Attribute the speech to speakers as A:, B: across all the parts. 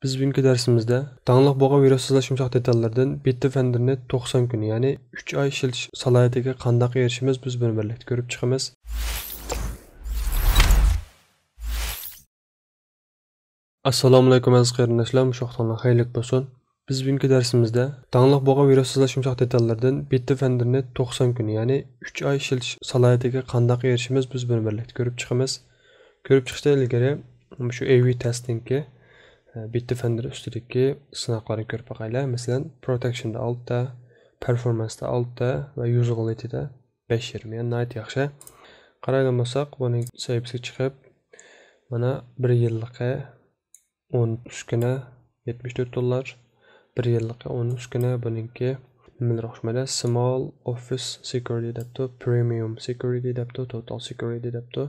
A: Biz bugünkü dersimizde dağınık boğa virussuzlaş yumuşaq detallardan Bitdefender'ni 90 gün, yani 3 ay işletish salohiyatiga qandaq erishimiz biz buni birlikda ko'rib chiqamiz. Assalomu alaykum aziz qarindoshlar, mushaqlarning xayrlik bo'lsin. Biz bugünkü dersimizde dağınık boğa virussuzlash yumuşaq detallardan Bitdefender'ni 90 gün, yani 3 ay işletish salohiyatiga qandaq erishimiz biz buni birlikda ko'rib chiqamiz. Ko'rib chiqishdan ilgari shu AV testingki Bitdefender ustidagi sinoqlarni ko'rib boqaylik. Masalan, protectionda 6 ta, performance'da 6 ta va usability'da 5.20, yani nihoyat yaxshi. Qaraydigan bo'lsak, buning saytisiga chiqib, mana 1 yillikqa 10 uskuna $74, 1 yillikqa 10 uskuna buningki nimalar o'xshamaydi? Small office security debdi, premium security debdi, total security debdi.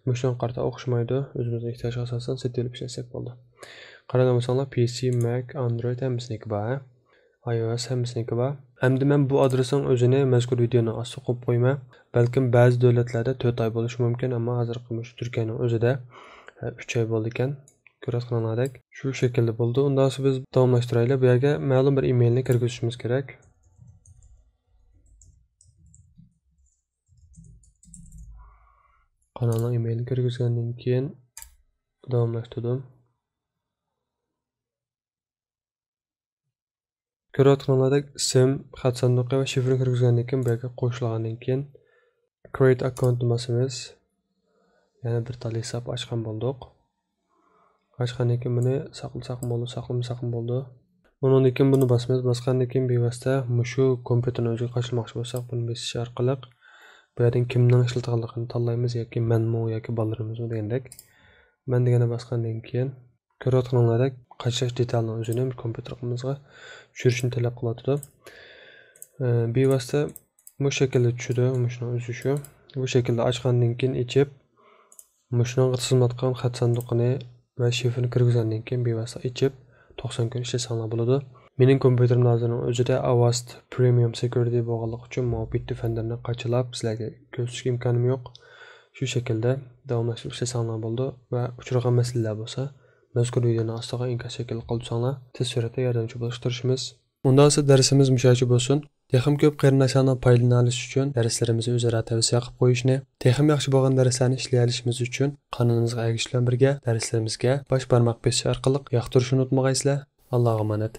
A: Muşdan qarta o'xshamaydi. O'zimizning ehtiyojga asosan setilib ishlasak bo'ldi. Qaragan bo'lsanglar, PC, Mac, Android hammasiniki bor, iOS hammasiniki bor. Endi men bu adresning o'zini mazkur videoning ostiga qo'yib qo'yman. Balkim ba'zi davlatlarda 4 oy bo'lishi mumkin, ammo hozirgi Turkiyaning o'zida 3 oy bo'ldi ekan. Ko'rayotganingizdek, shu shaklda bo'ldi. Undan so'ng biz davomlashtiraylik. Bu yerga ma'lum bir emailni kirgizishimiz kerak. Kanalning emailini kirgizgandan keyin davomlashtirdim. Ko'rayotganingizdek, ism, xat sanduqi va shifrni kirgizgandan keyin bu yerga qo'shilgandan keyin create account basamiz. Yana bir tal hisob ochgan bo'ldik. Ochgandan keyin buni saqlasak bo'ldi, saqlamasak bo'ldi. Undan keyin buni basamiz. Basgandan keyin bevosita shu kompyuterni o'ziga qo'shilmoqchi bo'lsak, buni bosish orqali bu yerdan kimning ishlatganligini tanlaymiz, yoki menmi yoki bolalarimizmi degandek. Men degani basgandan keyin ko'rayotganingizdek qachash detalni o'zini kompyuterimizga tushirishni talab qiladi. Bevosita bu shaklda tushdi, shuni o'zi shu. Bu shaklda ochgandan keyin ichib, shuni xizmat qilgan xat sanduqini va shifrni kirgizgandan keyin bevosita ichib 90 kun ishlasanglar bo'ladi. Mening kompyuterim hozirning o'zida Avast Premium Security bo'lganligi uchun Bitdefenderni qachilab sizlarga ko'rsatishga imkonim yo'q. Shu shaklda davomlashtirib ishlasanglar bo'ldi va uchragan masalalar bo'lsa, mazkur videoni ostiga inkas shaklda qoldirsanglar, tez suratda yordamchi bo'lishtirishimiz. Undan so'ng darsimiz mushachi bo'lsin. Texim ko'p qarindoshlarning foydalana olishi uchun darslarimizni o'zaro tavsiya qilib qo'yishni, texim yaxshi bo'lgan darslarni ishlay olishimiz uchun qonunimizga ergashishlar birga darslarimizga bosh barmoq bosish orqali yoqtirishni unutmag'aysizlar. Allohga omonat.